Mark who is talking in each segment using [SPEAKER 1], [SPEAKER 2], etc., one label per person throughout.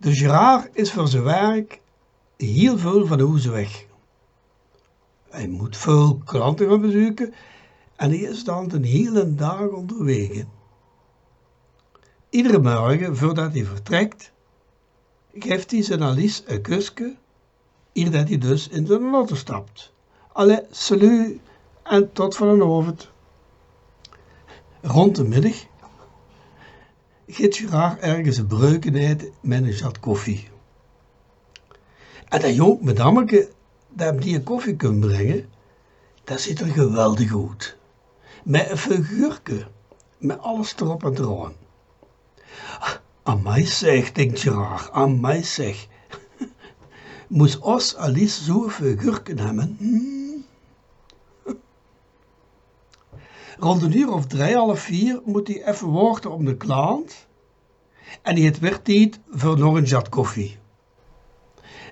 [SPEAKER 1] De Gerard is voor zijn werk heel veel van huis weg. Hij moet veel klanten gaan bezoeken en hij is dan een hele dag onderweg. Iedere morgen voordat hij vertrekt, geeft hij zijn Alice een kusje, eer dat hij dus in zijn auto stapt. Allee, salut en tot vanavond. Rond de middag gaat Gerard ergens een breuken eten met een vat koffie. En dat jong madammeke dat hem die een koffie kunt brengen, dat ziet er geweldig uit. Met een figuurke, met alles erop en eraan. Amai zeg, denkt Gerard, amai zeg. Moest ons Alice zo'n figuurke hebben? Rond 3:30, 3:30 moet hij even wachten op de klant. En hij heeft weer tijd voor nog een vat koffie.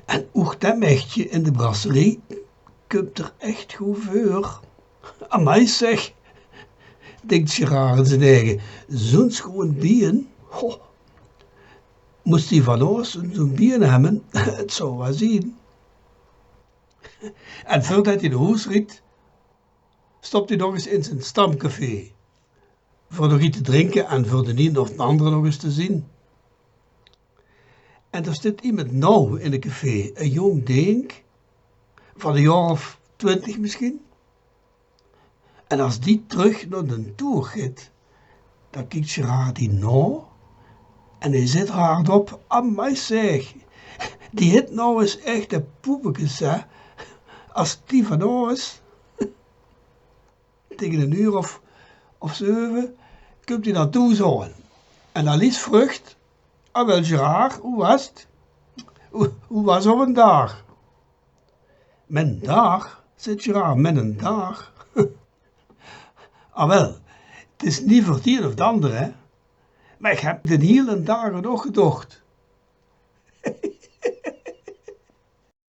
[SPEAKER 1] En ook dat mechtje in de brasserie komt er echt goed voor. Amai zeg, denkt Gerard in zijn eigen, zo'n schoon bien. Moest hij van ons zo'n bien hebben, het zou wel zien. En voordat hij de huis riet, stopt hij nog eens in zijn stamcafé. Voor nog iets te drinken en voor de een of de andere nog eens te zien. En er zit iemand nou in het café, een jong ding, van een jaar of 20 misschien. En als die terug naar de toer gaat, dan kijkt Gerard die nou en hij zit hardop, amai zeg, die heeft nou eens echt een poepekes, hè. Als die van ons, tegen 1:00 of 7, komt hij naartoe zo. En Alice vrucht, wel Gerard, hoe was het? Hoe was op een dag? Met een dag, zegt Gerard, met een dag. Wel, het is niet voor het een of het ander, hè. Maar ik heb de hele dagen nog gedacht.